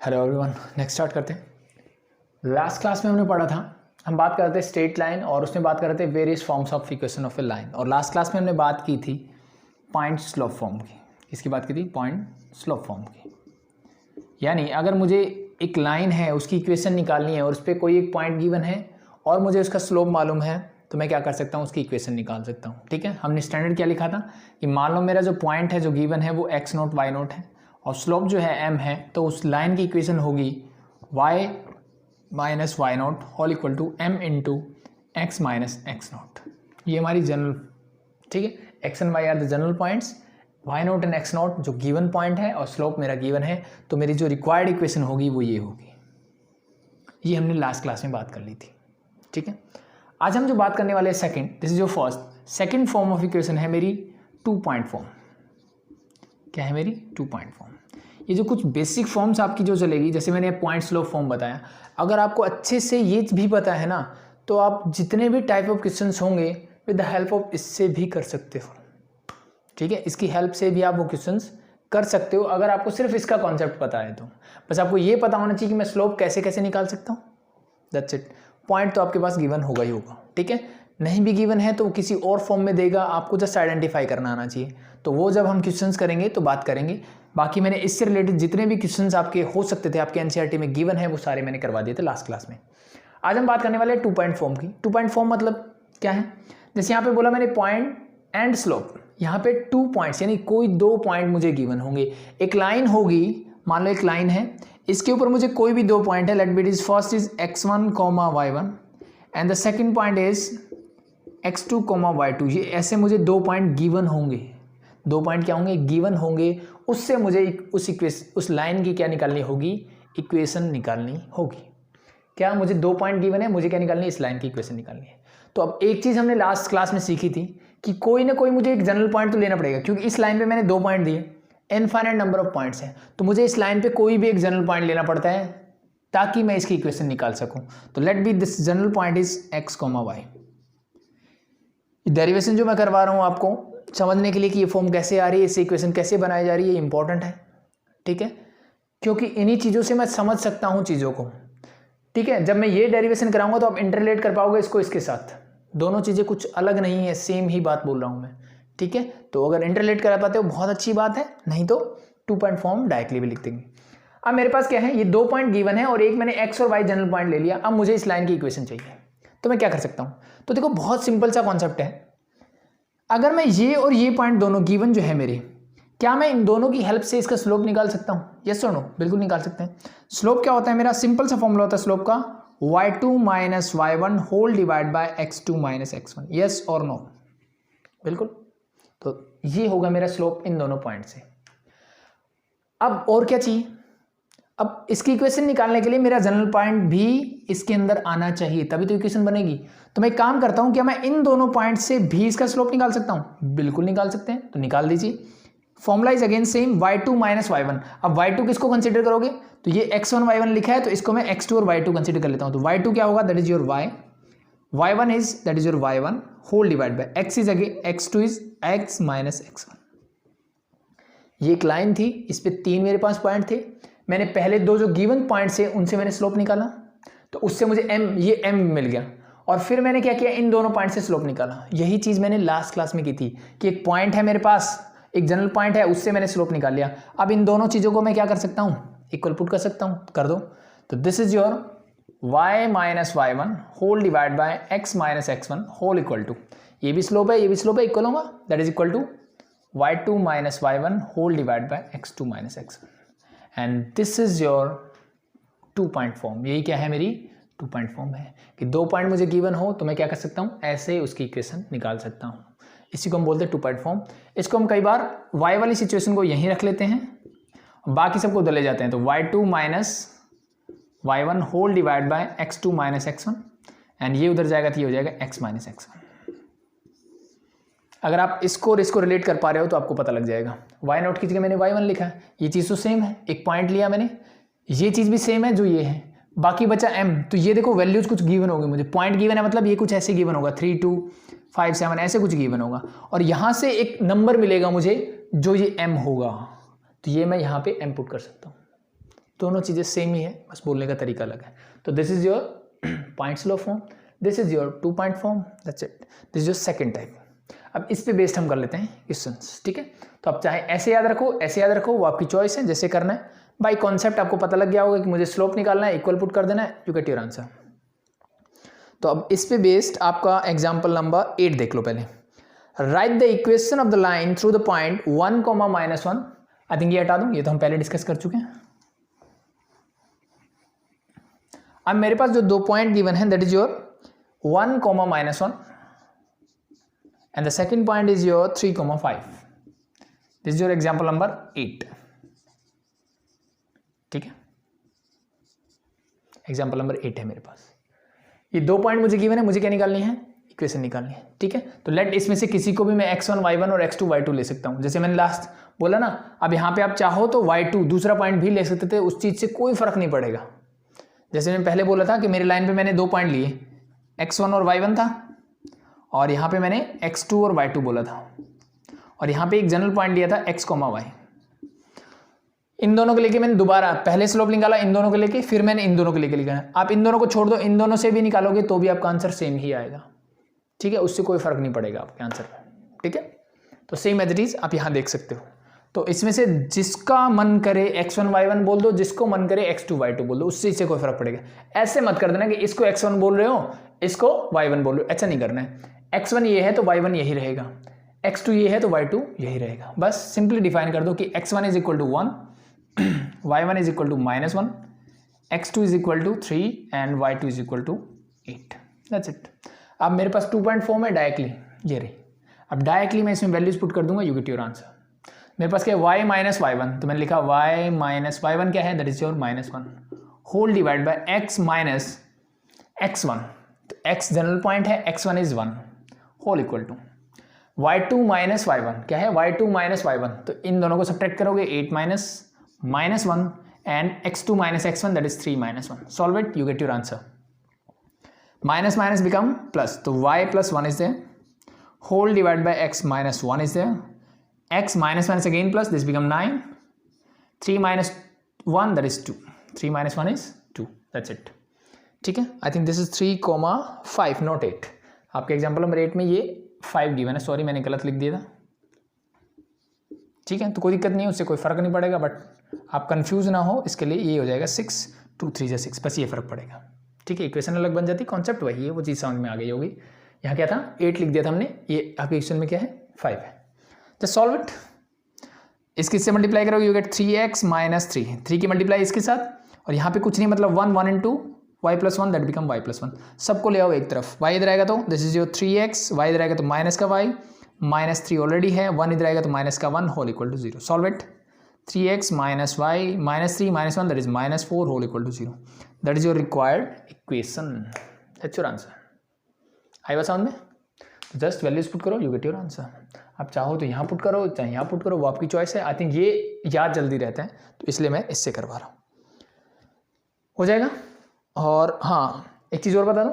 Hello everyone, next start करते हैं। Last class में हमने पढ़ा था, हम बात कर रहे थे स्ट्रेट लाइन और उसमें बात कर रहे थे various forms of equation of A line. और लास्ट क्लास में हमने बात की थी पॉइंट स्लोप फॉर्म की। इसकी बात की थी पॉइंट स्लोप फॉर्म की, यानी अगर मुझे एक लाइन है उसकी इक्वेशन निकालनी है और उस पर कोई एक पॉइंट गिवन है और मुझे उसका स्लोप मालूम है तो मैं क्या कर सकता हूँ, उसकी इक्वेशन निकाल सकता हूँ। ठीक है, हमने स्टैंडर्ड क्या लिखा था कि मान लो मेरा जो पॉइंट है जो गिवन है वो x नोट y नोट है और स्लोप जो है m है, तो उस लाइन की इक्वेशन होगी y minus y naught whole equal to m into x minus x naught. ये हमारी जनरल, ठीक है, x and y are the general points, y naught and x naught जो गिवन पॉइंट है और स्लोप मेरा गिवन है, तो मेरी जो रिक्वायर्ड इक्वेशन होगी वो ये होगी। ये हमने लास्ट क्लास में बात कर ली थी। ठीक है, आज हम जो बात करने वाले हैं second, this is your first, second form of equation है मेरी 2 पॉइंट फॉर्म। क्या है मेरी 2 पॉइंट फॉर्म। ये जो कुछ बेसिक फॉर्म्स आपकी जो चलेगी, जैसे मैंने पॉइंट स्लोप फॉर्म बताया, अगर आपको अच्छे से ये भी पता है ना तो आप जितने भी टाइप ऑफ क्वेश्चंस होंगे विद द हेल्प ऑफ इससे भी कर सकते हो। ठीक है, इसकी हेल्प से भी आप वो क्वेश्चंस कर सकते हो अगर आपको सिर्फ इसका कॉन्सेप्ट पता है। तो बस आपको ये पता होना चाहिए कि मैं स्लोप कैसे कैसे निकाल सकता हूँ, दैट्स इट। पॉइंट तो आपके पास गिवन होगा ही होगा। ठीक है, नहीं भी गिवन है तो किसी और फॉर्म में देगा, आपको जस्ट आइडेंटिफाई करना आना चाहिए। तो वो जब हम क्वेश्चंस करेंगे तो बात करेंगे। बाकी मैंने इससे रिलेटेड जितने भी क्वेश्चंस आपके हो सकते थे आपके एनसीईआरटी में गिवन है वो सारे मैंने करवा दिए थे लास्ट क्लास में। आज हम बात करने वाले हैं 2 पॉइंट फॉर्म की। 2 पॉइंट फॉर्म मतलब क्या है, जैसे यहाँ पे बोला मैंने पॉइंट एंड स्लोप, यहाँ पे 2 पॉइंट्स यानी कोई 2 पॉइंट मुझे गिवन होंगे। एक लाइन होगी, मान लो एक लाइन है, इसके ऊपर मुझे कोई भी 2 पॉइंट है, let be is first is x1, y1 and the second point is x2, y2। ये ऐसे मुझे 2 पॉइंट गिवन होंगे। 2 पॉइंट क्या होंगे, गिवन होंगे। उससे मुझे उस लाइन की क्या निकालनी होगी, इक्वेशन निकालनी होगी। क्या मुझे 2 पॉइंट गिवन है, मुझे क्या निकालनी है, इस लाइन की इक्वेशन निकालनी है। तो अब एक चीज़ हमने लास्ट क्लास में सीखी थी कि कोई ना कोई मुझे एक जनरल पॉइंट तो लेना पड़ेगा, क्योंकि इस लाइन पे मैंने 2 पॉइंट दिए, इनफाइनाइट नंबर ऑफ पॉइंट्स हैं, तो मुझे इस लाइन पे कोई भी एक जनरल पॉइंट लेना पड़ता है ताकि मैं इसकी इक्वेशन निकाल सकूं। तो let be this general point is x, y। Derivation जो मैं करवा रहा हूं आपको समझने के लिए कि ये फॉर्म कैसे आ रही है, इससे इक्वेशन कैसे बनाई जा रही है, ये इंपॉर्टेंट है। ठीक है, क्योंकि इन्हीं चीज़ों से मैं समझ सकता हूं चीज़ों को। ठीक है, जब मैं ये डेरिवेशन कराऊंगा तो आप इंटरलेट कर पाओगे इसको इसके साथ। दोनों चीज़ें कुछ अलग नहीं है, सेम ही बात बोल रहा हूं मैं। ठीक है, तो अगर इंटरलेट करा पाते हो बहुत अच्छी बात है, नहीं तो 2 पॉइंट फॉर्म डायरेक्टली भी लिख देंगे। अब मेरे पास क्या है, ये 2 पॉइंट गिवन है और एक मैंने x और y जनरल पॉइंट ले लिया। अब मुझे इस लाइन की इक्वेशन चाहिए, तो मैं क्या कर सकता हूं। तो देखो बहुत सिंपल सा कॉन्सेप्ट है। अगर मैं ये और ये पॉइंट दोनों गिवन जो है मेरे, क्या मैं इन दोनों की हेल्प से इसका स्लोप निकाल सकता हूं, यस और नो? बिल्कुल निकाल सकते हैं। स्लोप क्या होता है मेरा, सिंपल सा फॉर्मूला होता है स्लोप का, y2 minus y1 whole divide by x2 minus x1, yes और नो? बिल्कुल। तो ये होगा मेरा स्लोप इन दोनों पॉइंट से। अब और क्या चाहिए, अब इसकी इक्वेशन निकालने के लिए मेरा जनरल पॉइंट भी इसके अंदर आना चाहिए, तभी तो इक्वेशन बनेगी। तो मैं एक काम करता हूं, क्या मैं इन दोनों पॉइंट से भी इसका स्लोप निकाल सकता हूं? बिल्कुल निकाल सकते हैं, तो निकाल दीजिए। Formula is again same, y2 minus y1। अब y2 किसको कंसीडर करोगे, तो ये x1 y1 लिखा है तो इसको मैं x2 और y2 कंसीडर कर लेता हूं। तो y2 क्या होगा, that is your y, y1 is that is your y1 whole divide by x is again x2 is x minus x1। ये एक लाइन थी, इस पे 3 मेरे पास पॉइंट थे। मैंने पहले 2 जो गिवन पॉइंट्स है उनसे मैंने स्लोप निकाला, तो उससे मुझे ये m मिल गया। और फिर मैंने क्या किया, इन दोनों पॉइंट से स्लोप निकाला। यही चीज़ मैंने लास्ट क्लास में की थी कि एक पॉइंट है मेरे पास, एक जनरल पॉइंट है, उससे मैंने स्लोप निकाल लिया। अब इन दोनों चीज़ों को मैं क्या कर सकता हूँ, इक्वल पुट कर सकता हूँ, कर दो। तो this is your y minus y1 whole divide by x minus x1 whole equal to, ये भी स्लोप है ये भी स्लोप है, इक्वल होगा, that is equal to y2 minus y1 whole divide by x2 minus x1 and this is your 2 point form. यही क्या है, मेरी 2 पॉइंट फॉर्म है कि 2 पॉइंट मुझे गिवन हो तो मैं क्या कर सकता हूँ, ऐसे उसकी इक्वेशन निकाल सकता हूँ। इसी को हम बोलते हैं 2 पॉइंट फॉर्म। इसको हम कई बार y वाली सिचुएशन को यहीं रख लेते हैं, बाकी सबको उधर ले जाते हैं। तो y2 minus y1 whole divide by x2 minus x1 and ये उधर जाएगा तो ये हो जाएगा x माइनस x1। अगर आप इसको और इसको रिलेट कर पा रहे हो तो आपको पता लग जाएगा। y नोट की जगह मैंने y1 लिखा है, ये चीज़ तो सेम है, एक पॉइंट लिया मैंने, ये चीज़ भी सेम है जो ये है, बाकी बचा m। तो ये देखो वैल्यूज कुछ गिवन होगी मुझे, पॉइंट गिवन है मतलब ये कुछ ऐसे गिवन होगा, 3 2 5 7 ऐसे कुछ गिवन होगा, और यहाँ से एक नंबर मिलेगा मुझे जो ये m होगा, तो ये मैं यहाँ पे m पुट कर सकता हूँ। दोनों चीज़ें सेम ही है, बस बोलने का तरीका अलग है। तो this is your point slow form, this is your 2 point form, that's it. This is your second type. अब इस पे बेस्ड हम कर लेते हैं क्वेश्चंस, ठीक है। तो आप चाहे ऐसे याद रखो, ऐसे याद रखो, वो आपकी चॉइस है, जैसे करना है। बाई कॉन्सेप्ट आपको पता लग गया होगा कि मुझे स्लोप निकालना है, इक्वल पुट कर देना है, यू गेट योर आंसर। तो अब इस पे बेस्ड आपका एग्जाम्पल नंबर 8 देख लो पहले। Right the equation of the line through the point 1, -1। I think ये हटा दूं, ये तो हम पहले डिस्कस कर चुके हैं। अब मेरे पास जो 2 पॉइंट गिवन है that is your 1, -1 and the second point is your 3, 5। This is your example number 8, ठीक है। एग्जाम्पल नंबर 8 है मेरे पास। ये 2 पॉइंट मुझे गिवन है, मुझे क्या निकालनी है, इक्वेशन निकालनी है, ठीक है। तो लेट इसमें से किसी को भी मैं x1 y1 और x2 y2 ले सकता हूं, जैसे मैंने लास्ट बोला ना। अब यहाँ पे आप चाहो तो y2 दूसरा पॉइंट भी ले सकते थे, उस चीज से कोई फर्क नहीं पड़ेगा। जैसे मैंने पहले बोला था कि मेरी लाइन पे मैंने 2 पॉइंट लिए, x1 और y1 था, और यहाँ पे मैंने x2 और y2 बोला था, और यहाँ पे एक जनरल पॉइंट लिया था x, y। इन दोनों को लेके मैंने दोबारा पहले स्लोप निकाला, इन दोनों को लेके, फिर मैंने इन दोनों को लेके निकाला। आप इन दोनों को छोड़ दो, इन दोनों से भी निकालोगे तो भी आपका आंसर सेम ही आएगा, ठीक है। उससे कोई फर्क नहीं पड़ेगा आपके आंसर में, ठीक है। तो सेम एज इट इज आप यहाँ देख सकते हो। तो इसमें से जिसका मन करे x1 y1 बोल दो, जिसको मन करे x2 y2 बोल दो, उससे इससे कोई फर्क पड़ेगा। ऐसे मत कर देना कि इसको x1 बोल रहे हो, इसको y1 बोल रहे हो, ऐसा नहीं करना है। x1 ये है तो y1 यही रहेगा, x2 ये है तो y2 यही रहेगा। बस सिंपली डिफाइन कर दो कि x1 is equal to 1, y1 is equal to -1, x2 is equal to 3 and y2 is equal to 8, that's it. अब मेरे पास 2 पॉइंट फॉर्म है डायरेक्टली, ये रही। अब डायरेक्टली मैं इसमें वैल्यूज पुट कर दूंगा, यू गेट योर आंसर। मेरे पास क्या है, y - y1, तो मैंने लिखा y - y1 क्या है, that is your -1 whole divide by x - x1। तो x जनरल पॉइंट है, x1 is 1 whole equal to y2 - y1 क्या है, y2 - y1। तो इन दोनों को सब्ट्रैक्ट करोगे, 8 -1 and x2 - x1 that is 3 - 1। Solve it, you get your answer. Minus minus become plus, तो y + 1 is there whole divide by x - 1 is there, x - again plus, this become 9, 3 - 1 that is 2, 3 - 1 is 2, that's it, ठीक है। I think this is 3, 5 not 8। आपके example number 8 में ये 5 given है, sorry मैंने गलत लिख दिया था, ठीक है। तो कोई दिक्कत नहीं है, उससे कोई फर्क नहीं पड़ेगा, बट आप कंफ्यूज ना हो इसके लिए ये हो जाएगा 6, 2 3 = 6, बस ये फर्क पड़ेगा, ठीक है। इक्वेशन अलग बन जाती, कॉन्सेप्ट वही है, वो चीज़ समझ में आ गई होगी। यहाँ क्या था, 8 लिख दिया था हमने, ये आपके इक्वेशन में क्या है, 5 है। जस्ट सॉल्व इट, इसके से मल्टीप्लाई करोगे यू गेट 3x - 3, 3 की मल्टीप्लाई इसके साथ, और यहाँ पे कुछ नहीं, मतलब 1 1 into y + 1 that become y + 1। सबको ले आओ एक तरफ, y इधर आएगा तो this is your 3x, y इधर आएगा तो माइनस का y, -3 ऑलरेडी है, 1 इधर आएगा तो -1 whole equal to 0। Solve it, 3x - y -3 - 1 that is -4 whole equal to 0, that is your required equation, that's your answer. आएगा समझ में? जस्ट वैल्यूज पुट करो, यू गेट योर आंसर। आप चाहो तो यहाँ पुट करो, चाहे यहाँ पुट करो, वो आपकी चॉइस है। आई थिंक ये याद जल्दी रहता है, तो इसलिए मैं इससे करवा रहा हूँ, हो जाएगा। और हाँ, एक चीज़ और बता दूँ,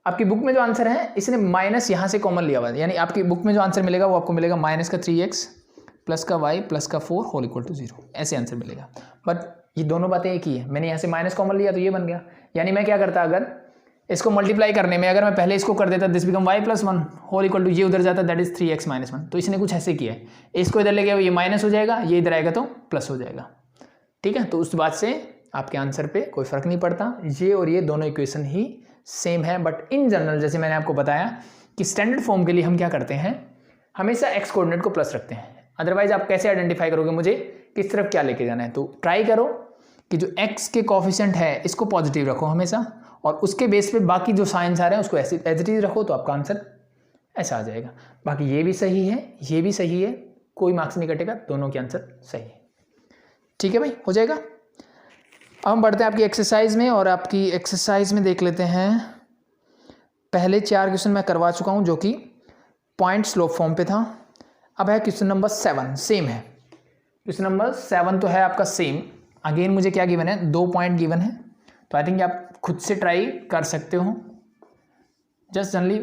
आपकी बुक में जो आंसर है इसने माइनस यहाँ से कॉमन लिया हुआ है, यानी आपकी बुक में जो आंसर मिलेगा वो आपको मिलेगा -3x + y + 4 whole equal to 0, ऐसे आंसर मिलेगा। बट ये दोनों बातें एक ही है, मैंने यहाँ से माइनस कॉमन लिया तो ये बन गया। यानी मैं क्या करता, अगर इसको मल्टीप्लाई करने में अगर मैं पहले इसको कर देता, this become y + 1 whole equal to, ये उधर जाता दैट इज 3x - 1। तो इसने कुछ ऐसे किया है, इसको इधर ले गया, ये माइनस हो जाएगा, ये इधर आएगा तो प्लस हो जाएगा, ठीक है। तो उस बात से आपके आंसर पे कोई फर्क नहीं पड़ता, ये और ये दोनों इक्वेशन ही सेम है। बट इन जनरल जैसे मैंने आपको बताया कि स्टैंडर्ड फॉर्म के लिए हम क्या करते हैं, हमेशा x कोऑर्डिनेट को प्लस रखते हैं। अदरवाइज आप कैसे आइडेंटिफाई करोगे मुझे किस तरफ क्या लेके जाना है? तो ट्राई करो कि जो x के कोफिशिएंट है इसको पॉजिटिव रखो हमेशा, और उसके बेस पे बाकी जो साइंस आ रहे हैं उसको ऐसे एज इट इज रखो, तो आपका आंसर ऐसा आ जाएगा। बाकी ये भी सही है, ये भी सही है, कोई मार्क्स नहीं कटेगा, दोनों के आंसर सही है, ठीक है भाई, हो जाएगा। अब हम बढ़ते हैं आपकी एक्सरसाइज में, और आपकी एक्सरसाइज में देख लेते हैं, पहले 4 क्वेश्चन मैं करवा चुका हूँ जो कि पॉइंट स्लोप फॉर्म पे था। अब है क्वेश्चन नंबर 7, सेम है। क्वेश्चन नंबर 7 तो है आपका सेम। अगेन मुझे क्या गिवन है, 2 पॉइंट गिवन है, तो आई थिंक आप खुद से ट्राई कर सकते हो। जस्ट जनरली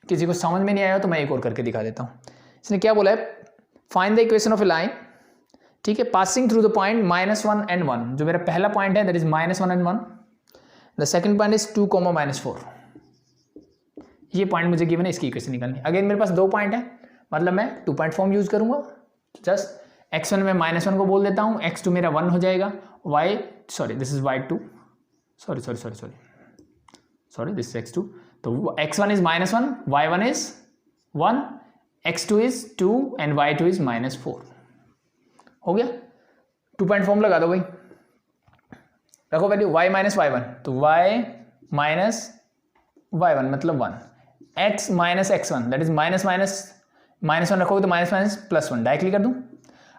किसी को समझ में नहीं आया तो मैं एक और करके दिखा देता हूँ। इसने क्या बोला है, find the equation of A line ठीक है, passing through the point -1 and 1, जो मेरा पहला पॉइंट है that is -1 and 1, the second point is 2, -4। ये पॉइंट मुझे गिवन है, इसकी इक्वेशन निकालनी। अगेन मेरे पास 2 पॉइंट है, मतलब मैं 2 पॉइंट फॉर्म यूज करूंगा। जस्ट x1 में -1 को बोल देता हूँ, x2 मेरा 1 हो जाएगा, this is y2, sorry this is x2, तो x1 is -1, y1 is 1, x2 is 2 and y2 is -4। हो गया, 2 पॉइंट फॉर्म लगा दो भाई, रखो वैल्यू y - y1, तो y - y1 मतलब 1, x - x1 दैट इज -1 रखोगे तो -+1 डायरेक्टली कर दूं।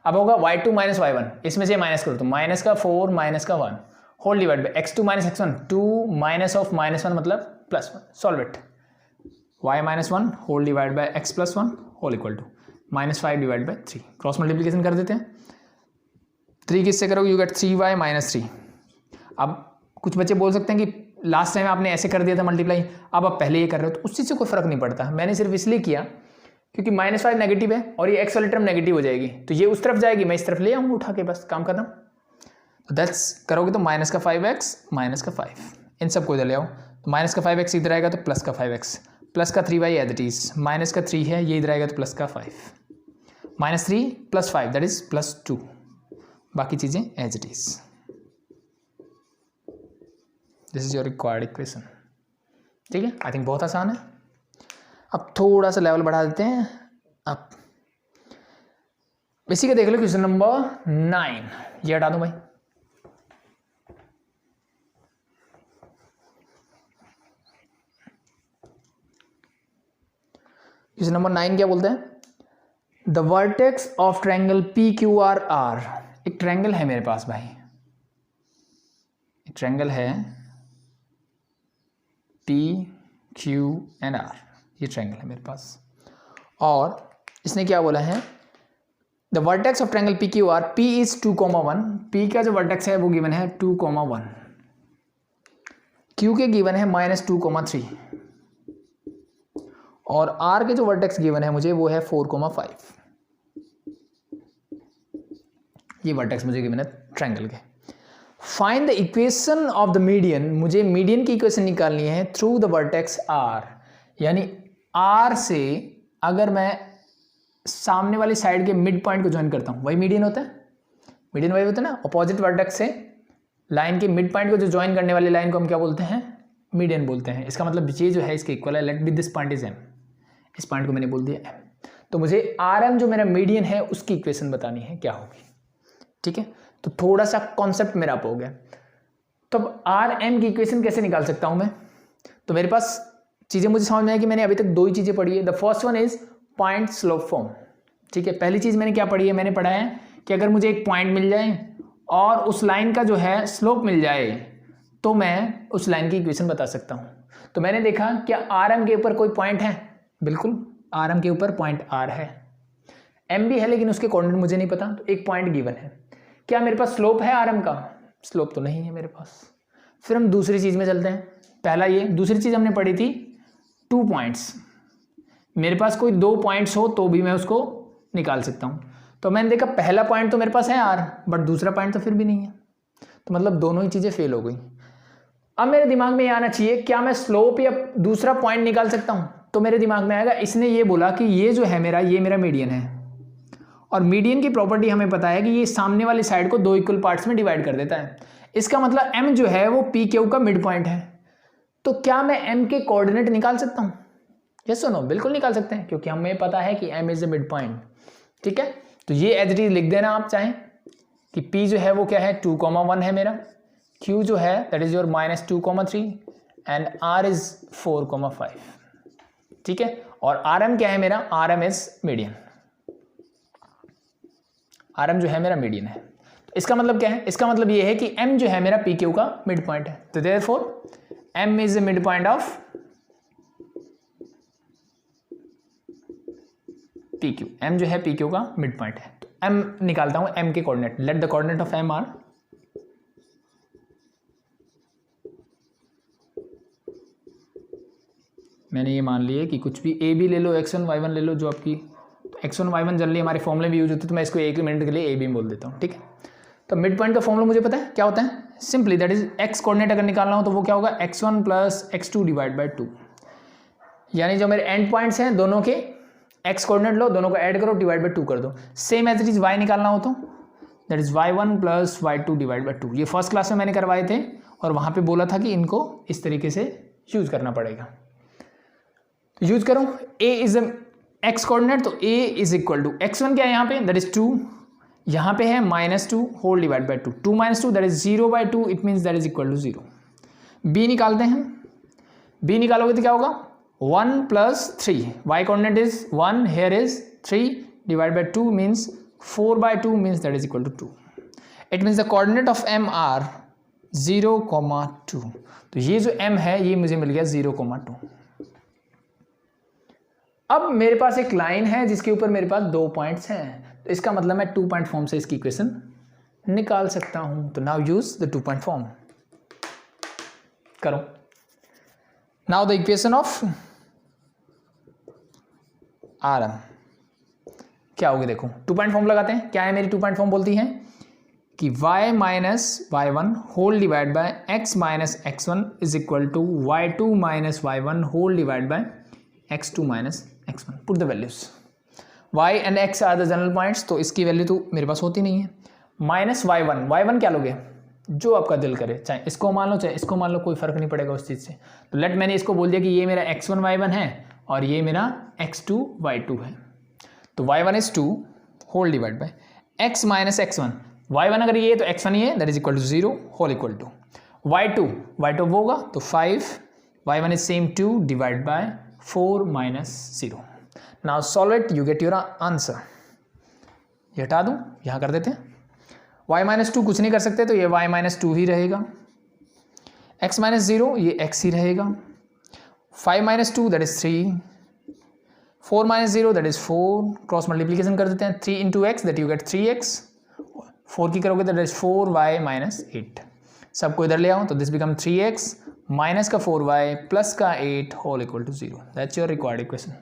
अब होगा y2 - y1, इसमें से माइनस करो तो -4 -1 whole divide by x2 - x1, 2 -1 मतलब +1, solve it. y - 1 whole divide by x + 1 whole equal to -5 divide by 3, cross multiplication कर देते हैं। 3 किससे करोगे, यू गेट 3y - 3। अब कुछ बच्चे बोल सकते हैं कि लास्ट टाइम आपने ऐसे कर दिया था मल्टीप्लाई, अब आप पहले ये कर रहे हो, तो उस चीज़ से कोई फर्क नहीं पड़ता। मैंने सिर्फ इसलिए किया क्योंकि -5 नेगेटिव है और ये x वाली टर्म नेगेटिव हो जाएगी, तो ये उस तरफ जाएगी, मैं इस तरफ ले आऊँगा उठा के, बस काम खत्म। तो दैट्स करोगे तो -5x -5, इन सबको इधर ले आओ, तो -5x इधर आएगा तो +5x, +3y as it is, -3 है ये इधर आएगा तो +5, -3 + 5 दैट इज +2, बाकी चीज़ें as it is. This is your required equation. ठीक है, आई थिंक बहुत आसान है। अब थोड़ा सा लेवल बढ़ा देते हैं। अब इसी का देख लो क्वेश्चन नंबर 9, ये हटा दो भाई। क्वेश्चन नंबर 9 क्या बोलते हैं, the vertex of triangle PQRR, एक ट्रायंगल है मेरे पास भाई, एक ट्रायंगल है PQR, ये ट्रायंगल है मेरे पास, और इसने क्या बोला है, the vertex of triangle PQR, P is 2,1, P का जो वर्टेक्स है वो गिवन है 2,1, Q के गिवन है -2,3, और R के जो वर्टेक्स गिवन है मुझे वो है 4,5। ये वर्टेक्स मुझे गिवन है ट्रायंगल के। Find the equation of the median, मुझे मीडियन की इक्वेशन निकालनी है थ्रू द वर्टेक्स R, यानी R से अगर मैं सामने वाली साइड के मिड पॉइंट को ज्वाइन करता हूँ, वही मीडियन होता है, मीडियन वही होता है ना, अपोजिट वर्टेक्स से लाइन के मिड पॉइंट को जो ज्वाइन करने वाली लाइन को हम क्या बोलते हैं, मीडियन बोलते हैं। इसका मतलब ये जो है इसके इक्वल है, let be this point is M, इस पॉइंट को मैंने बोल दिया M, तो मुझे RM जो मेरा मीडियन है उसकी इक्वेशन बतानी है क्या होगी। ठीक है, तो थोड़ा सा कॉन्सेप्ट मेरा अप हो गया। तो अब RM की इक्वेशन कैसे निकाल सकता हूं मैं, तो मेरे पास चीज़ें मुझे समझ में आया कि मैंने अभी तक 2 ही चीज़ें पढ़ी है। The first one is point slope form. ठीक है, पहली चीज़ मैंने क्या पढ़ी है, मैंने पढ़ा है कि अगर मुझे एक पॉइंट मिल जाए और उस लाइन का जो है स्लोप मिल जाए तो मैं उस लाइन की इक्वेशन बता सकता हूँ। तो मैंने देखा क्या RM के ऊपर कोई पॉइंट है, बिल्कुल RM के ऊपर पॉइंट R है, M भी है लेकिन उसके कोऑर्डिनेट मुझे नहीं पता, तो एक पॉइंट गिवन है। क्या मेरे पास स्लोप है RM का, स्लोप तो नहीं है मेरे पास। फिर हम दूसरी चीज़ में चलते हैं, पहला ये, दूसरी चीज़ हमने पढ़ी थी 2 पॉइंट्स, मेरे पास कोई 2 पॉइंट्स हो तो भी मैं उसको निकाल सकता हूँ। तो मैंने देखा पहला पॉइंट तो मेरे पास है R, बट दूसरा पॉइंट तो फिर भी नहीं है, तो मतलब दोनों ही चीज़ें फेल हो गई। अब मेरे दिमाग में ये आना चाहिए क्या मैं स्लोप या दूसरा पॉइंट निकाल सकता हूँ, तो मेरे दिमाग में आएगा इसने ये बोला कि ये जो है मेरा, ये मेरा मीडियन है, और मीडियन की प्रॉपर्टी हमें पता है कि ये सामने वाली साइड को 2 इक्वल पार्ट्स में डिवाइड कर देता है। इसका मतलब M जो है वो PQ का मिड पॉइंट है, तो क्या मैं M के कोऑर्डिनेट निकाल सकता हूँ, यस और नो, बिल्कुल निकाल सकते हैं, क्योंकि हमें पता है कि M is the mid point. ठीक है, तो ये एज इट इज लिख देना आप चाहें कि P जो है वो क्या है 2,1 है मेरा, Q जो है that is your -2,3 and R is 4,5। ठीक है, और RM क्या है मेरा, RM इज मीडियन, RM जो है मेरा मीडियन है। तो इसका मतलब क्या है, इसका मतलब ये है कि M जो है मेरा PQ का मिड पॉइंट है, तो therefore M is the mid point of PQ, M जो है PQ का मिड पॉइंट है। तो M निकालता हूं, M के coordinate, let the coordinate of M are, मैंने ये मान लिया कि कुछ भी A भी ले लो, x1 y1 ले लो जो आपकी, x1 y1 जनरली हमारे फॉर्मूले भी यूज होते हैं, तो मैं इसको एक मिनट के लिए ए भी बोल देता हूँ, ठीक है। तो मिड पॉइंट का फॉर्मूला मुझे पता है क्या होता है, simply that is x coordinate अगर निकालना हो तो वो क्या होगा, x1 plus x2 divide by 2, यानी जो मेरे एंड पॉइंट्स हैं दोनों के x कोऑर्डिनेट लो, दोनों को ऐड करो, डिवाइड बाई 2 कर दो। Same as it is y निकालना हो तो that is y1 plus y2 divide by 2। ये फर्स्ट क्लास में मैंने करवाए थे और वहाँ पे बोला था कि इनको इस तरीके से यूज करना पड़ेगा। यूज करो, a इज एक्स कोऑर्डिनेट, तो a is equal to x1 क्या है यहाँ पे, दैट इज 2, यहाँ पे है -2 whole divide by 2, 2 - 2 that is 0 by 2, it means that is equal to 0। b निकालते हैं, b निकालोगे तो क्या होगा 1 plus 3, y coordinate is 1, here is 3 divide by 2 means 4 by 2 means that is equal to 2। It means the coordinate of m are 0,2। तो ये जो m है ये मुझे मिल गया 0,2। अब मेरे पास एक लाइन है जिसके ऊपर मेरे पास 2 पॉइंट्स हैं, तो इसका मतलब मैं 2 पॉइंट फॉर्म से इसकी इक्वेशन निकाल सकता हूं। तो now use the 2 point form, करो। Now the equation of R M क्या होगी, देखो 2 पॉइंट फॉर्म लगाते हैं। क्या है मेरी 2 पॉइंट फॉर्म, बोलती है कि y minus y1 whole divide by x minus x1 is equal to y2 minus y1 whole divide by x2 minus x1। Put the values, y and x are the general points, तो इसकी value तो मेरे पास होती नहीं है। Minus y1 क्या लोगे, जो आपका दिल करे, चाहे इसको मान लो चाहे इसको मान लो, कोई फर्क नहीं पड़ेगा उस चीज़ से। तो लेट मैंने इसको बोल दिया कि ये मेरा x1 y1 है और ये मेरा x2 y2 है। तो y1 is 2 whole divide by x minus x1, y1 अगर ये है तो x1 ये है, that is equal to 0 whole equal to y2 वो होगा तो 5, y1 is same 2 divide by 4 minus 0। Now solve it, you get your answer. ये हटा दूं, यहाँ कर देते हैं। y माइनस 2 कुछ नहीं कर सकते, तो ये y माइनस 2 ही रहेगा। x माइनस 0 ये x ही रहेगा। 5 minus 2 that is 3, 4 minus 0 that is 4, cross multiplication कर देते हैं, 3 into x that you gate 3x, 4 की करोगे दैट इज 4y माइनस 8। सबको इधर ले आओ तो दिस बिकम 3x माइनस का 4y प्लस का 8 whole equal to 0। That's your required equation,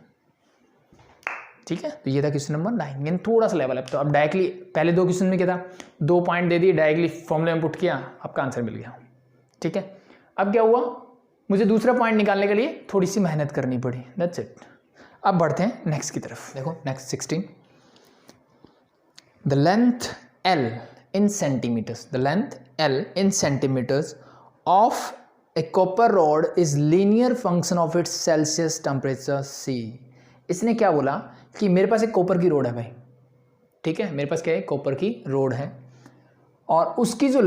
ठीक है। तो ये था क्वेश्चन नंबर 9। यानी थोड़ा सा लेवल अप। तो अब डायरेक्टली पहले 2 क्वेश्चन में क्या था, 2 पॉइंट दे दिए, डायरेक्टली फॉर्मूले में पुट किया, आपका आंसर मिल गया, ठीक है। अब क्या हुआ, मुझे दूसरा पॉइंट निकालने के लिए थोड़ी सी मेहनत करनी पड़ी, दैट्स इट। अब बढ़ते हैं नेक्स्ट की तरफ। देखो next 16, the length L in centimeters, the length L in centimeters of a copper rod is linear function of its Celsius temperature C। इसने क्या बोला कि मेरे पास एक कॉपर की रोड है भाई, ठीक है, मेरे पास क्या है, कॉपर की रोड है और उसकी जो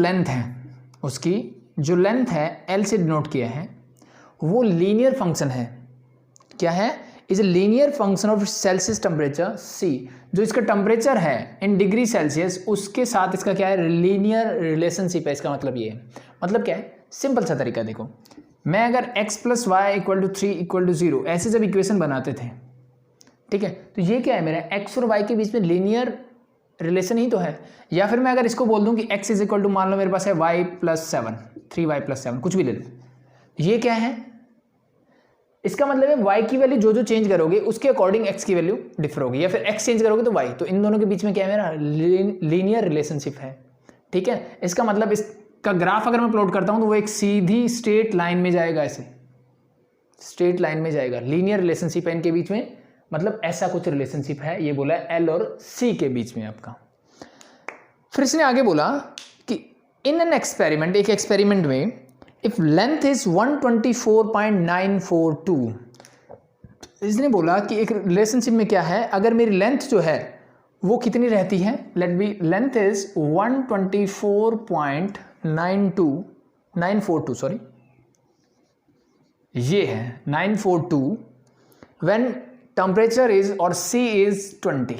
लेंथ है L से डिनोट किया है, वो लीनियर फंक्शन है। क्या है, is a linear function of Celsius temperature C। जो इसका टेम्परेचर है इन डिग्री सेल्सियस, उसके साथ इसका क्या है, लीनियर रिलेशनशिप है। इसका मतलब ये है, मतलब क्या है, सिंपल सा तरीका देखो, मैं अगर x plus y equal to 3 equal to 0 ऐसे जब इक्वेशन बनाते थे, ठीक है, तो ये क्या है, मेरा x और y के बीच में लीनियर रिलेशन ही तो है। या फिर मैं अगर इसको बोल दूं कि x इज इक्वल टू, मान लो मेरे पास है y प्लस 7, 3y प्लस 7, कुछ भी ले लो, ये क्या है, इसका मतलब है y की वैल्यू जो चेंज करोगे उसके अकॉर्डिंग x की वैल्यू डिफर होगी, या फिर x चेंज करोगे तो y। तो इन दोनों के बीच में क्या है, मेरा लीनियर रिलेशनशिप है, ठीक है। इसका मतलब इसका ग्राफ अगर मैं प्लॉट करता हूं तो वो एक सीधी स्ट्रेट लाइन में जाएगा, ऐसे स्ट्रेट लाइन में जाएगा। लीनियर रिलेशनशिप है इनके बीच में, मतलब ऐसा कुछ रिलेशनशिप है, ये बोला है L और C के बीच में आपका। फिर इसने आगे बोला कि इन एन एक्सपेरिमेंट, एक एक्सपेरिमेंट में, इफ लेंथ इज 124.942, इसने बोला कि एक रिलेशनशिप में क्या है, अगर मेरी लेंथ जो है वो कितनी रहती है, let be length is 124.942 sorry, ये है 942 व्हेन टेम्परेचर इज और C इज 20।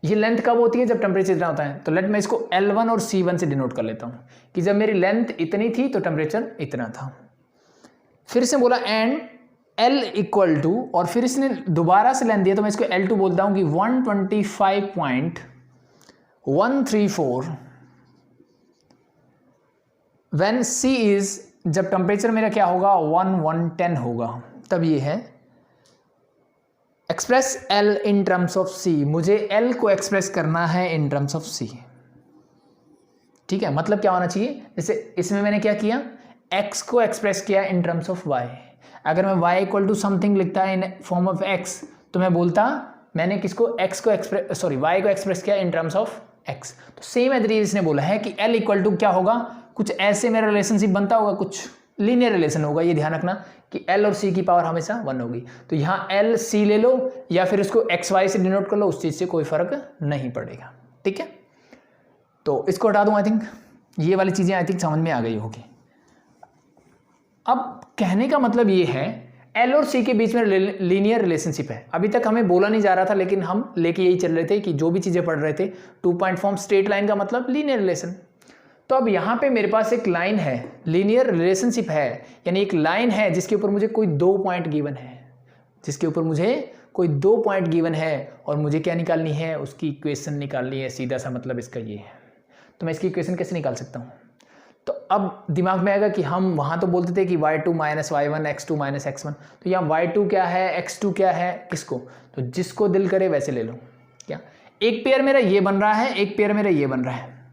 ये लेंथ कब होती है, जब टेम्परेचर इतना होता है। तो लेट मैं इसको L1 और C1 से डिनोट कर लेता हूं कि जब मेरी लेंथ इतनी थी तो टेम्परेचर इतना था। फिर इसने बोला एंड L इक्वल टू, और फिर इसने दोबारा से लेंथ दिया तो मैं इसको L2 बोलता हूं कि 125.134 व्हेन C इज, जब टेम्परेचर मेरा क्या होगा 1110 होगा, तब ये है express L in terms of C, मुझे एल को एक्सप्रेस करना है इन टर्म्स ऑफ सी। ठीक है, मतलब क्या होना चाहिए, जैसे इसमें मैंने क्या किया, एक्स को एक्सप्रेस किया इन टर्म्स ऑफ वाई। अगर मैं वाई इक्वल टू समथिंग लिखता इन फॉर्म ऑफ एक्स तो मैं बोलता मैंने किसको, एक्स को एक्सप्रेस, सॉरी वाई को एक्सप्रेस किया इन टर्म्स ऑफ एक्स। तो सेम एज इसने बोला है कि एल इक्वल टू क्या होगा, कुछ ऐसे मेरा रिलेशनशिप बनता होगा, कुछ लीनियर रिलेशन होगा। ये ध्यान रखना कि एल और सी की पावर हमेशा 1 होगी। तो यहाँ एल सी ले लो या फिर इसको एक्स वाई से डिनोट कर लो, उस चीज़ से कोई फर्क नहीं पड़ेगा। ठीक है, तो इसको हटा दूँ। आई थिंक ये वाली चीज़ें आई थिंक समझ में आ गई होगी। अब कहने का मतलब ये है एल और सी के बीच में लीनियर रिलेशनशिप है। अभी तक हमें बोला नहीं जा रहा था, लेकिन हम लेके यही चल रहे थे कि जो भी चीज़ें पढ़ रहे थे, 2 पॉइंट फॉर्म स्ट्रेट लाइन का मतलब लीनियर रिलेशन। तो अब यहाँ पे मेरे पास एक लाइन है, लीनियर रिलेशनशिप है, यानी एक लाइन है जिसके ऊपर मुझे कोई 2 पॉइंट गिवन है, जिसके ऊपर मुझे कोई 2 पॉइंट गिवन है और मुझे क्या निकालनी है, उसकी इक्वेशन निकालनी है। सीधा सा मतलब इसका ये है। तो मैं इसकी इक्वेशन कैसे निकाल सकता हूँ, तो अब दिमाग में आएगा कि हम वहाँ तो बोलते थे कि y2 minus y1 x2 minus x1, तो यहाँ y2 क्या है, x2 क्या है, किसको, तो जिसको दिल करे वैसे ले लो। क्या, एक पेयर मेरा ये बन रहा है, एक पेयर मेरा ये बन रहा है।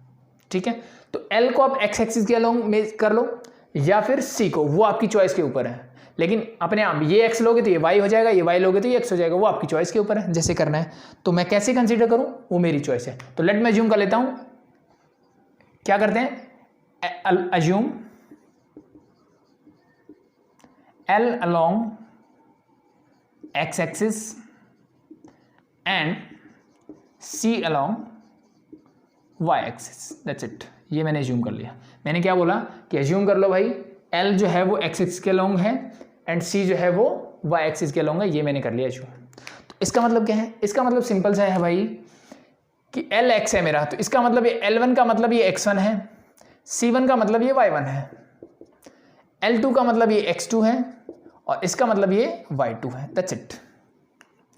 ठीक है, तो L को आप x एक्सिस के अलोंग में कर लो या फिर C को, वो आपकी चॉइस के ऊपर है। लेकिन अपने आप ये x लोगे तो ये y हो जाएगा, ये y लोगे तो ये x हो जाएगा, वो आपकी चॉइस के ऊपर है जैसे करना है। तो मैं कैसे कंसीडर करूँ, वो मेरी चॉइस है। तो लेट मैं अज्यूम कर लेता हूँ, क्या करते हैं, assume L along x axis and C along y axis, that's it। ये मैंने assume कर लिया। मैंने क्या बोला कि assume कर लो भाई L जो है वो x axis के along है and C जो है वो y axis के along है, ये मैंने कर लिया assume। तो इसका मतलब क्या है, इसका मतलब सिंपल सा है भाई कि L x है मेरा, तो इसका मतलब ये L1 का मतलब ये x1 है, C1 का मतलब ये y1 है, L2 का मतलब ये x2 है और इसका मतलब ये y2 है। That's it.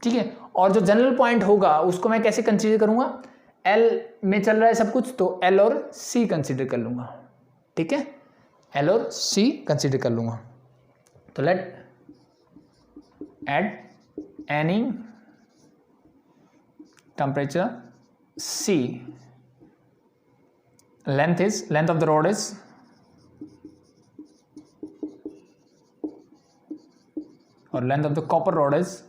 ठीक है, और जो जनरल पॉइंट होगा उसको मैं कैसे कंसीडर करूंगा, L में चल रहा है सब कुछ, तो L और C कंसीडर कर लूंगा। ठीक है, L और C कंसीडर कर लूंगा। तो let at any temperature C, length of the rod is और length of the copper rod is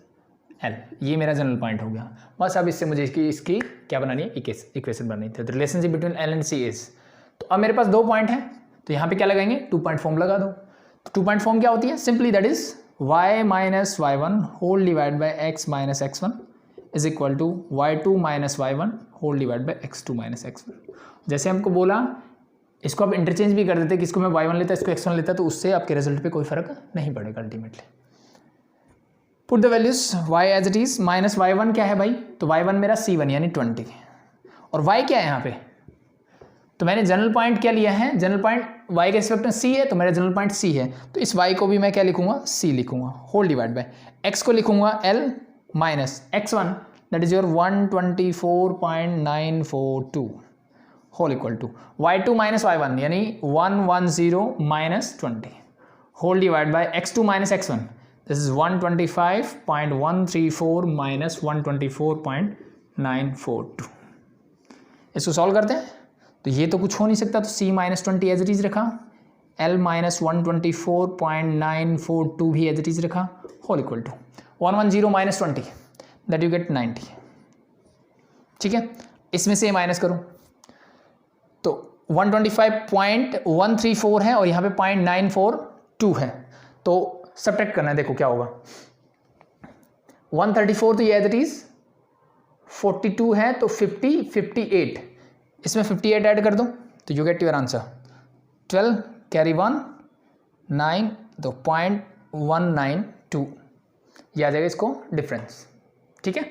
L। ये मेरा जनरल पॉइंट हो गया। बस अब इससे मुझे इसकी क्या बनानी है, इक्वेशन बनानी थी। तो relationship between L and C is, तो अब मेरे पास 2 पॉइंट हैं, तो यहाँ पे क्या लगाएंगे, 2 पॉइंट फॉर्म लगा दो। तो 2 पॉइंट फॉर्म क्या होती है, simply that is y minus y1 whole divide by x minus x1 is equal to y2 minus y1 whole divide by x2 minus x1। जैसे हमको बोला इसको आप इंटरचेंज भी कर देते कि इसको मैं y1 लेता इसको x1 लेता, तो उससे आपके रिजल्ट पे कोई फर्क नहीं पड़ेगा ultimately. Put the values y as it is, minus y1 क्या है भाई, तो y1 मेरा C1 यानी 20 और y क्या है यहाँ पे, तो मैंने जनरल पॉइंट क्या लिया है, जनरल पॉइंट y के रिस्पेक्ट में C है, तो मेरा जनरल पॉइंट C है, तो इस y को भी मैं क्या लिखूंगा, C लिखूंगा होल डिवाइड बाय x को लिखूंगा L minus x1 that is your 124.942 whole equal to y2 minus y1 यानी 110 minus 20 whole divide by x2 minus x1 this is 125.134 minus 124.942। इसको सॉल्व करते हैं, तो ये तो कुछ हो नहीं सकता, तो c minus 20 as it is रखा, l माइनस 124.942 भी एज इट इज रखा whole equal to 110 minus 20 that you get 90। ठीक है, इसमें से माइनस करूं तो 125.134 है और यहाँ पे 0.942 है, तो सब्ट्रैक्ट करना है। देखो क्या होगा, 134 तो ये एज इट इज, 42 है तो 50 58, इसमें 58 ऐड कर दो तो you get your answer 12 carry 1 9 तो 0.192 ये आ जाएगा इसको डिफरेंस। ठीक है,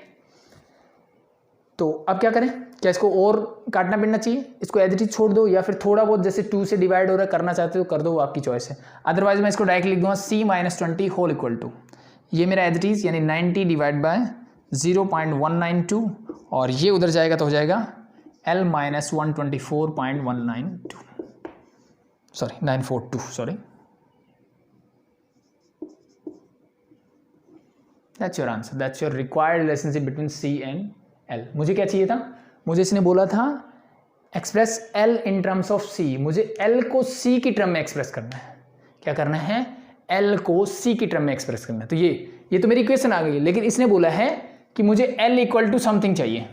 तो अब क्या करें, क्या इसको और काटना पड़ना चाहिए, इसको एज इट इज छोड़ दो या फिर थोड़ा बहुत जैसे 2 से डिवाइड हो रहा है करना चाहते हो कर दो, वो आपकी चॉइस है। अदरवाइज मैं इसको डायरेक्ट लिख दूंगा c minus 20 whole equal to, ये मेरा एज इट इज यानी 90 डिवाइड बाय 0.192 और ये उधर जाएगा तो हो जाएगा L minus 124.192 sorry 942 sorry that's your answer, that's your required relationship between C and L. मुझे क्या चाहिए था, मुझे इसने बोला था express L in terms of C, मुझे एल को सी की टर्म में एक्सप्रेस करना है। क्या करना है, एल को सी की टर्म में एक्सप्रेस करना है। तो ये तो मेरी इक्वेशन आ गई, लेकिन इसने बोला है कि मुझे एल इक्वल टू समथिंग चाहिए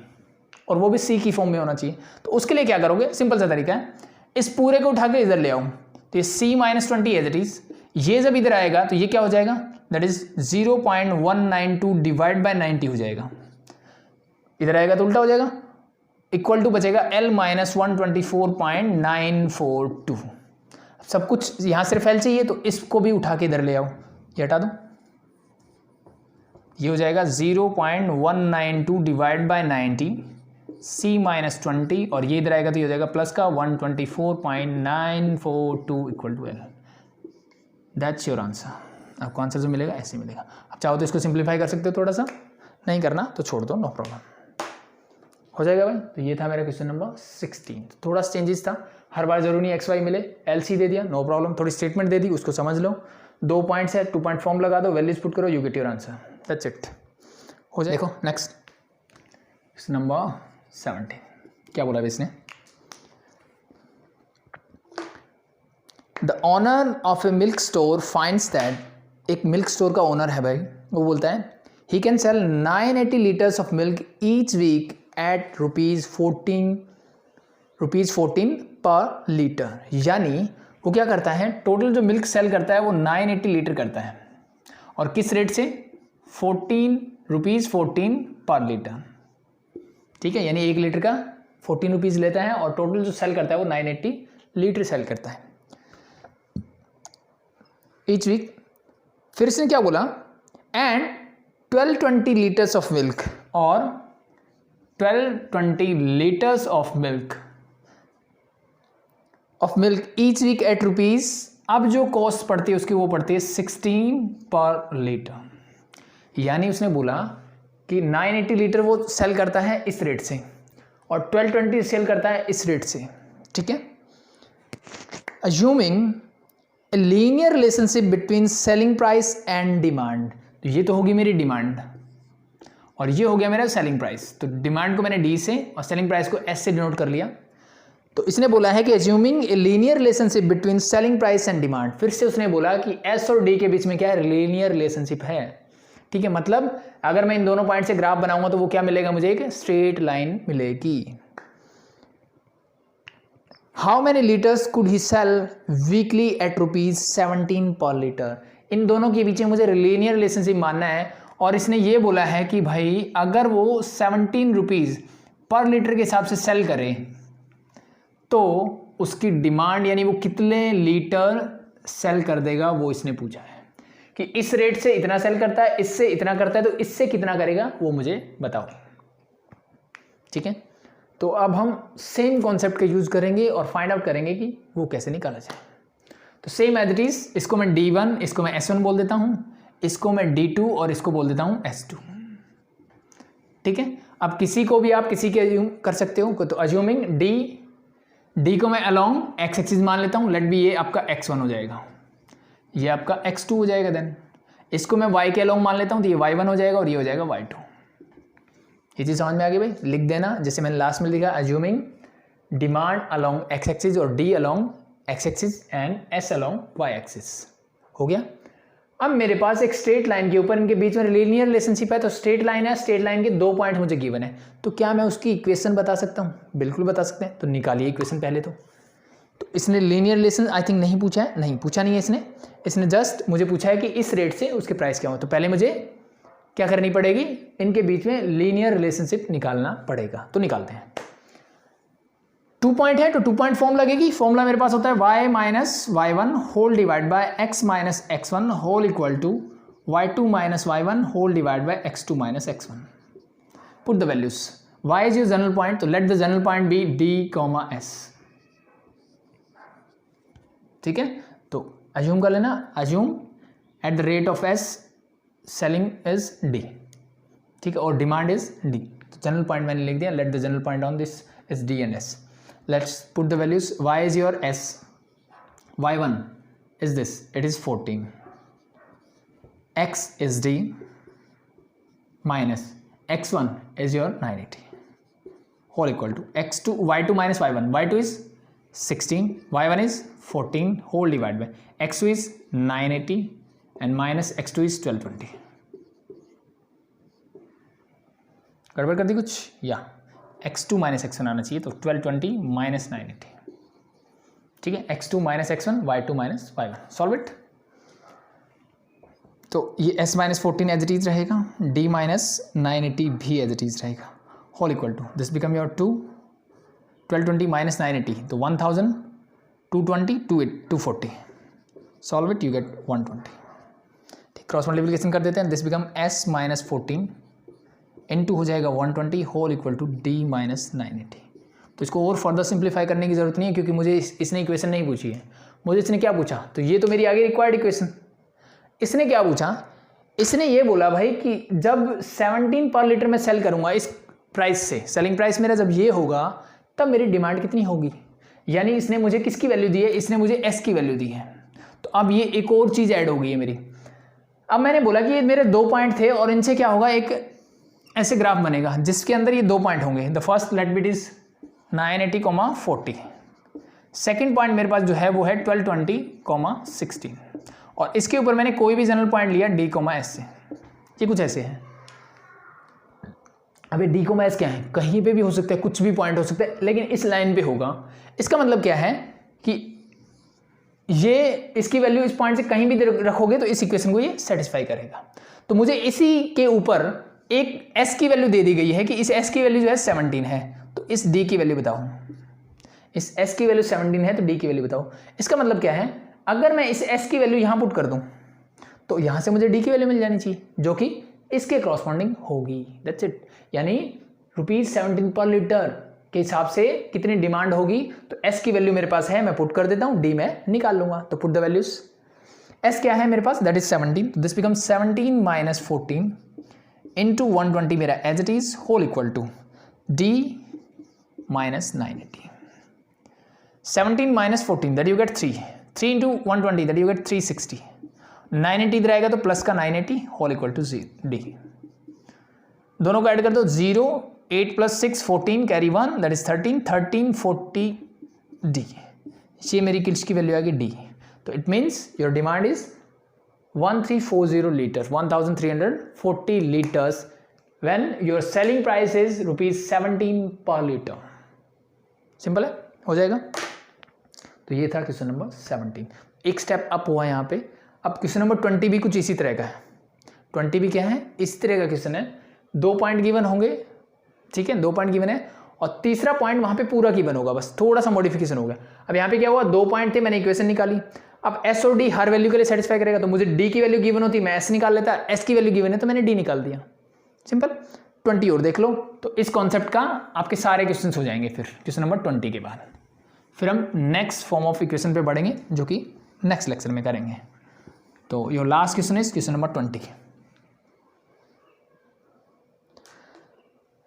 और वो भी सी की फॉर्म में होना चाहिए। तो उसके लिए क्या करोगे, सिंपल सा तरीका है, इस पूरे को उठा के इधर ले आऊँ, तो ये c minus 20 as it is, ये जब इधर आएगा तो ये क्या हो जाएगा, दैट इज 0.192 डिवाइड बाय 90 हो जाएगा। इधर आएगा तो उल्टा हो जाएगा, इक्वल टू बचेगा l माइनस 124.942। सब कुछ यहाँ सिर्फ l चाहिए, तो इसको भी उठा के इधर ले आओ, ये हटा दो, ये हो जाएगा 0.192 डिवाइड बाय 90 c माइनस 20, और ये इधर आएगा तो ये हो जाएगा प्लस का 124.942 equal to l। That's your answer. आपको आंसर जो मिलेगा ऐसे मिलेगा। आप चाहो तो इसको सिंप्लीफाई कर सकते हो थोड़ा सा, नहीं करना तो छोड़ दो, नो प्रॉब्लम, हो जाएगा भाई। तो ये था मेरा क्वेश्चन नंबर 16। थोड़ा सा चेंजेस था, हर बार जरूरी नहीं एक्स वाई मिले, एल सी दे दिया, नो प्रॉब्लम, थोड़ी स्टेटमेंट दे दी, उसको समझ लो, 2 पॉइंट्स है, 2 पॉइंट फॉर्म लगा दो, वैल्यूज पुट करो, you get your answer, that's it, हो जाए। देखो नेक्स्ट क्वेश्चन नंबर 17, क्या बोला इसने, the owner of a milk store finds that, एक मिल्क स्टोर का ओनर है भाई, वो बोलता है he can sell 980 litres of milk each week at rupees 14 per litre. यानी वो क्या करता है, टोटल जो मिल्क सेल करता है वो 980 लीटर करता है, और किस रेट से, 14 पर लीटर, ठीक है, यानी 1 लीटर का 14 रुपीज़ लेता है, और टोटल जो सेल करता है वो 980 लीटर सेल करता है ईच वीक। फिर इसने क्या बोला, एंड 1220 लीटर्स ऑफ मिल्क, और 1220 litres of milk each week at rupees. अब जो कॉस्ट पड़ती है उसकी वो पड़ती है 16 पर लीटर। यानी उसने बोला कि 980 लीटर वो सेल करता है इस रेट से, और 1220 सेल करता है इस रेट से, ठीक है। Assuming a linear relationship between selling price and demand, तो ये तो होगी मेरी डिमांड और ये हो गया मेरा सेलिंग प्राइस। तो डिमांड को मैंने डी से और सेलिंग प्राइस को एस से डिनोट कर लिया। तो इसने बोला है कि assuming a linear relationship between selling price and demand, फिर से उसने बोला कि एस और डी के बीच में क्या है, लीनियर रिलेशनशिप है, ठीक है। मतलब अगर मैं इन दोनों पॉइंट से ग्राफ बनाऊंगा तो वो क्या मिलेगा, मुझे एक स्ट्रेट लाइन मिलेगी। How many litres could he sell weekly at rupees 17 per litre. इन दोनों के बीच में मुझे लीनियर रिलेशनशिप मानना है, और इसने ये बोला है कि भाई अगर वो 17 रुपीज़ पर लीटर के हिसाब से सेल करे तो उसकी डिमांड यानी वो कितने लीटर सेल कर देगा, वो इसने पूछा है कि इस रेट से इतना सेल करता है, इससे इतना करता है, तो इससे कितना करेगा वो मुझे बताओ, ठीक है। तो अब हम सेम कॉन्सेप्ट का यूज करेंगे और फाइंड आउट करेंगे कि वो कैसे निकाला जाए। तो सेम एज इट इज, इसको मैं D1, इसको मैं S1 बोल देता हूं, इसको मैं D2 और इसको बोल देता हूं S2, ठीक है। अब किसी को भी आप किसी के अज्यूम कर सकते हो। तो अज्यूमिंग D को मैं अलोंग एक्स एक्सिस मान लेता हूं, लेट बी ये आपका X1 हो जाएगा, ये आपका X2 हो जाएगा। देन इसको मैं Y के अलोंग मान लेता हूं, तो ये Y1 हो जाएगा और ये हो जाएगा Y2। ये चीज़ समझ में आ गई भाई, लिख देना जैसे मैंने लास्ट में लिखा, assuming demand along x axis और D along x axis and S along Y axis, हो गया। अब मेरे पास एक स्ट्रेट लाइन के ऊपर इनके बीच में लीनियर रिलेशनशिप है, तो स्ट्रेट लाइन है, स्ट्रेट लाइन के 2 पॉइंट मुझे गिवन है, तो क्या मैं उसकी इक्वेशन बता सकता हूँ? बिल्कुल बता सकते हैं। तो निकालिए इक्वेशन पहले। तो इसने लीनियर रिलेशन आई थिंक नहीं पूछा है, नहीं पूछा नहीं है इसने जस्ट मुझे पूछा है कि इस रेट से उसके प्राइस क्या हो। तो पहले मुझे क्या करनी पड़ेगी, इनके बीच में लीनियर रिलेशनशिप निकालना पड़ेगा। तो निकालते हैं। 2 पॉइंट है तो 2 पॉइंट फॉर्म लगेगी। फॉर्मूला मेरे पास होता है y minus y1 whole divide by x minus x1 whole equal to y2 minus y1 whole divide by x2 minus x1। Put the values. y is your general point, तो let the general point be d, s, ठीक है। तो assume कर लेना, assume at the rate of s selling is d, ठीक है, और demand is d। तो जनरल पॉइंट मैंने लिख दिया, लेट the general point on this is d and s। Let's put the values. Y is your S, y1 is this, it is 14, x is D, minus x1 is your 980 whole equal to x2 y2 minus y1, y2 is 16, y1 is 14 whole divide by x2 is 980 and minus x2 is 1220. गड़बड़ कर दी कुछ, या x2 minus x1 आना चाहिए, तो 1220 minus 980. ठीक है, x2 minus x1, y2 minus y1. Solve it. तो ये s minus 14 as it is रहेगा, d माइनस 980 भी एज इट इज रहेगा whole equal to this become your 1220 minus 980, तो 1000, 220, 240. Solve it, you get 120. ठीक, क्रॉस मल्टीप्लिकेशन कर देते हैं. This become s minus 14 into हो जाएगा 120 whole equal to d minus 980. तो इसको और फर्दर सिंप्लीफाई करने की जरूरत नहीं है, क्योंकि मुझे इसने इक्वेशन नहीं पूछी है. मुझे इसने क्या पूछा, तो ये तो मेरी आगे रिक्वायर्ड इक्वेशन. इसने क्या पूछा, इसने ये बोला भाई कि जब 17 पर लीटर में सेल करूंगा इस प्राइस से, सेलिंग प्राइस मेरा जब ये होगा तब मेरी डिमांड कितनी होगी. यानी इसने मुझे किसकी वैल्यू दी है, इसने मुझे s की वैल्यू दी है. तो अब ये एक और चीज़ ऐड हो गई है मेरी. अब मैंने बोला कि ये मेरे 2 पॉइंट थे और इनसे क्या होगा, एक ऐसे ग्राफ बनेगा जिसके अंदर ये 2 पॉइंट होंगे. The first let bit is 980, 40. Second point मेरे पास जो है वो है 1220, 16. और इसके ऊपर मैंने कोई भी जनरल पॉइंट लिया d, s से. ये कुछ ऐसे है. अबे d, s क्या है, कहीं पे भी हो सकता है, कुछ भी पॉइंट हो सकता है, लेकिन इस लाइन पे होगा. इसका मतलब क्या है कि ये इसकी वैल्यू इस पॉइंट से कहीं भी रखोगे तो इस इक्वेशन को ये सेटिस्फाई करेगा. तो मुझे इसी के ऊपर एक s की वैल्यू दे दी गई है कि इस s की वैल्यू जो है 17 है, तो इस d की वैल्यू बताओ. इस s की वैल्यू 17 है तो d की वैल्यू बताओ. इसका मतलब क्या है, अगर मैं इस s की वैल्यू यहाँ पुट कर दूँ तो यहाँ से मुझे d की वैल्यू मिल जानी चाहिए, जो कि इसके कॉरस्पॉन्डिंग होगी. That's it. यानी ₹17 पर लीटर के हिसाब से कितनी डिमांड होगी, तो s की वैल्यू मेरे पास है, मैं पुट कर देता हूँ, d मैं निकाल लूंगा. तो पुट द वैल्यूज. s क्या है मेरे पास, दैट इज 17. तो दिस बिकम 17 माइनस 14 इंटू 120 मेरा as it is whole equal to d minus 980. 17 minus 14 that you get 3 into 120 that you get 360. 980 इधर आएगा तो प्लस का 980 होल इक्वल टू d. दोनों को ऐड कर दो. 0, 8 plus 6 14 carry 1 that is 13, 1340 d. ये मेरी किसकी वैल्यू आएगी, d. तो it means your demand is 1340 litre, 1340 litres when your selling price is ₹17 per liter. Simple है, हो जाएगा. तो ये था क्वेश्चन नंबर 17. एक स्टेप अप हुआ यहाँ पे. अब क्वेश्चन नंबर 20 भी कुछ इसी तरह का है. 20 भी क्या है, इस तरह का क्वेश्चन है. 2 पॉइंट गिवन होंगे, ठीक है, 2 पॉइंट गिवन है, और तीसरा पॉइंट वहाँ पे पूरा गिवन होगा, बस थोड़ा सा मॉडिफिकेशन होगा. अब यहाँ पे क्या हुआ, 2 पॉइंट थे, मैंने इक्वेशन निकाली. अब s और d हर वैल्यू के लिए सेटिस्फाई करेगा, तो मुझे d की वैल्यू गिवन होती, मैं s निकाल लेता. s की वैल्यू गिवन है तो मैंने d निकाल दिया. सिंपल. 20 और देख लो, तो इस कॉन्सेप्ट का आपके सारे क्वेश्चंस हो जाएंगे. फिर क्वेश्चन नंबर 20 के बाद फिर हम नेक्स्ट फॉर्म ऑफ इक्वेशन पे बढ़ेंगे, जो कि नेक्स्ट लेक्चर में करेंगे. तो your last question is question number 20.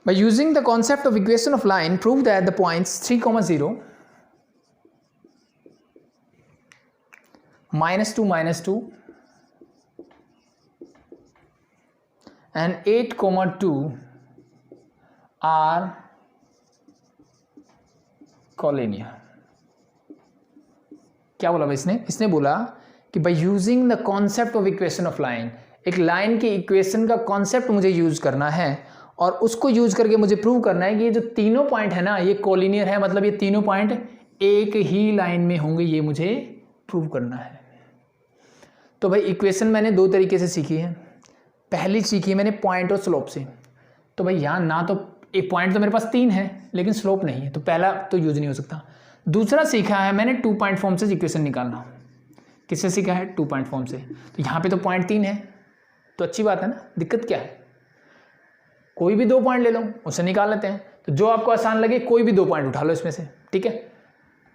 By using the concept of equation of line, prove that the points 3, 0, -2, -2 and 8, 2 are collinear. क्या बोला भाई इसने बोला कि by using the concept of equation of line, एक लाइन की इक्वेशन का concept मुझे यूज करना है, और उसको यूज करके मुझे प्रूव करना है कि ये जो तीनों पॉइंट है ना, ये कोलिनियर है, मतलब ये तीनों पॉइंट एक ही लाइन में होंगे, ये मुझे प्रूव करना है. तो भाई इक्वेशन मैंने 2 तरीके से सीखी है. पहली सीखी मैंने पॉइंट और स्लोप से. तो भाई यहाँ ना तो एक पॉइंट तो मेरे पास 3 है लेकिन स्लोप नहीं है, तो पहला तो यूज नहीं हो सकता. दूसरा सीखा है मैंने 2 पॉइंट फॉर्म से इक्वेशन निकालना. किससे सीखा है, 2 पॉइंट फॉर्म से. तो यहाँ पे तो पॉइंट 3 है, तो अच्छी बात है ना. दिक्कत क्या है, कोई भी 2 पॉइंट ले लो, उससे निकाल लेते हैं. तो जो आपको आसान लगे कोई भी 2 पॉइंट उठा लो इसमें से, ठीक है.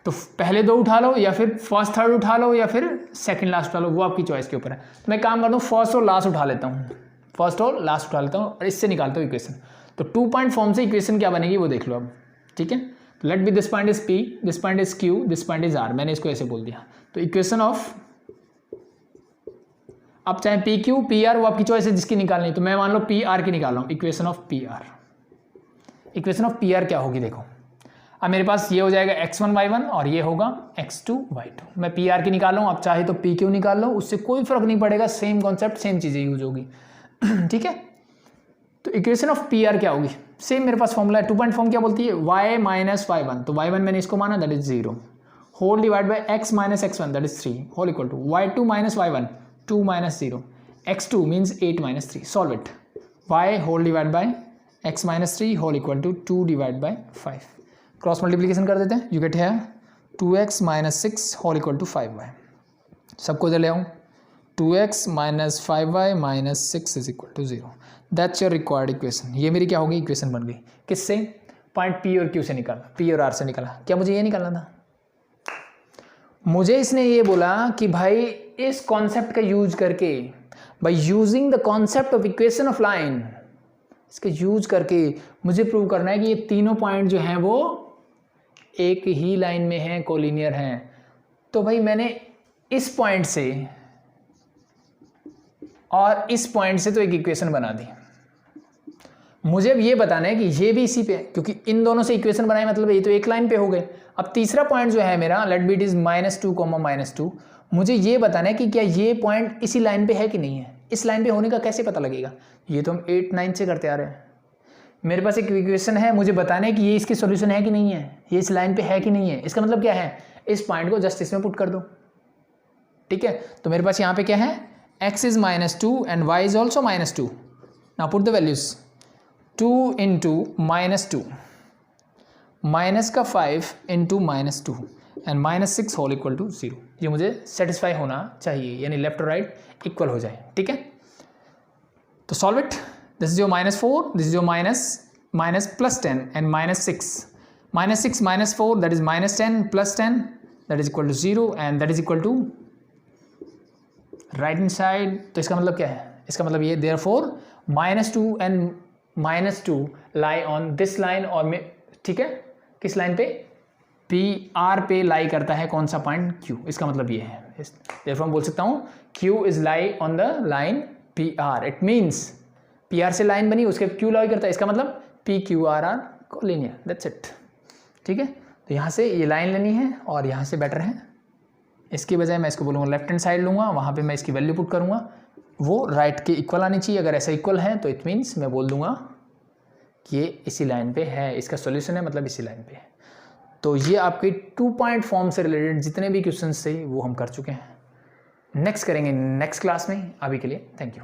तो पहले 2 उठा लो, या फिर फर्स्ट थर्ड उठा लो, या फिर सेकंड लास्ट उठा लो, वो आपकी चॉइस के ऊपर है. तो मैं काम करता हूँ, फर्स्ट और लास्ट उठा लेता हूँ, फर्स्ट और लास्ट उठा लेता हूँ, और इससे निकालता हूँ इक्वेशन. तो 2 पॉइंट फॉर्म से इक्वेशन क्या बनेगी वो देख लो अब, ठीक है. तो let be this point is P, this point is Q, this point is R. मैंने इसको ऐसे बोल दिया. तो इक्वेशन ऑफ, अब चाहे पी क्यू पी आर वो आपकी चॉइस है जिसकी निकालनी, तो मैं मान लो पी आर की निकाल रहा हूँ, equation of P R. Equation of P R क्या होगी देखो, अब मेरे पास ये हो जाएगा x1 y1 और ये होगा x2 y2। मैं पी आर की निकालूँ, आप चाहे तो पी क्यू निकाल लो, उससे कोई फर्क नहीं पड़ेगा, सेम कॉन्सेप्ट सेम चीज़ें यूज होगी। ठीक है, तो इक्वेशन ऑफ पी आर क्या होगी, सेम मेरे पास फॉर्मूला है, 2 पॉइंट फॉर्म क्या बोलती है, y माइनस y1, तो y1 मैंने इसको माना that is 0, whole divide by x minus x1 that is 3, whole equal to y2 minus y1 2 minus 0, x2 means 8 minus 3, solve it, y whole divide by x minus 3 whole equal to 2 divide by 5, cross multiplication कर देते हैं, you get है 2x minus 6 whole equal to 5y, सबको इधर ले आऊँ, 2x minus 5y minus 6 is equal to 0, that's your required equation. ये मेरी क्या होगी, इक्वेशन बन गई, किससे, पॉइंट P और Q से निकाला, P और R से निकाला। क्या मुझे ये निकालना था, मुझे इसने ये बोला कि भाई इस कॉन्सेप्ट का यूज करके, by using the concept of equation of line, इसके यूज करके मुझे प्रूव करना है कि ये तीनों पॉइंट जो हैं वो एक ही लाइन में हैं, कोलिनियर हैं। तो भाई मैंने इस पॉइंट से और इस पॉइंट से तो एक इक्वेशन बना दी, मुझे अब ये बताना है कि ये भी इसी पे है, क्योंकि इन दोनों से इक्वेशन बनाए मतलब ये तो एक लाइन पे हो गए। अब तीसरा पॉइंट जो है मेरा, लेट बी इट इज -2, -2, मुझे ये बताना है कि क्या ये पॉइंट इसी लाइन पे है कि नहीं है। इस लाइन पे होने का कैसे पता लगेगा, ये तो हम 8, 9 से करते आ रहे हैं। मेरे पास एक इक्वेशन है, मुझे बताना है कि ये इसकी सॉल्यूशन है कि नहीं है, ये इस लाइन पे है कि नहीं है। इसका मतलब क्या है, इस पॉइंट को जस्ट इसमें पुट कर दो, ठीक है। तो मेरे पास यहाँ पे क्या है, x is -2 and y is also -2. Now put the values, 2 into -2, minus का 5 into -2 and -6 whole equal to 0। ये मुझे सेटिस्फाई होना चाहिए, यानी लेफ्ट और राइट इक्वल हो जाए, ठीक है। तो solve it, this is your -4, this is your minus plus 10 and -6, -6 -4 that is -10 plus 10 that is equal to 0 and that is equal to right hand side. तो इसका मतलब क्या है, इसका मतलब ये therefore -2 and -2 lie on this line, और में ठीक है, किस लाइन पे, पी आर पे लाई करता है कौन सा पॉइंट, क्यू। इसका मतलब ये है, देयरफॉर मैं बोल सकता हूँ Q is lie on the line P R, it means P R से लाइन बनी उसके क्यू लाई करता है, इसका मतलब P Q R are collinear, that's it, ठीक है। तो यहाँ से ये लाइन लेनी है और यहाँ से बेटर है, इसकी बजाय मैं इसको बोलूँगा लेफ्ट हैंड साइड लूँगा, वहाँ पे मैं इसकी वैल्यू पुट करूँगा, वो राइट के इक्वल आनी चाहिए। अगर ऐसा इक्वल है तो इट मीन्स मैं बोल दूँगा कि ये इसी लाइन पे है, इसका सॉल्यूशन है मतलब इसी लाइन पे है। तो ये आपके 2 पॉइंट फॉर्म से रिलेटेड जितने भी क्वेश्चन थे वो हम कर चुके हैं, नेक्स्ट करेंगे नेक्स्ट क्लास में। अभी के लिए थैंक यू।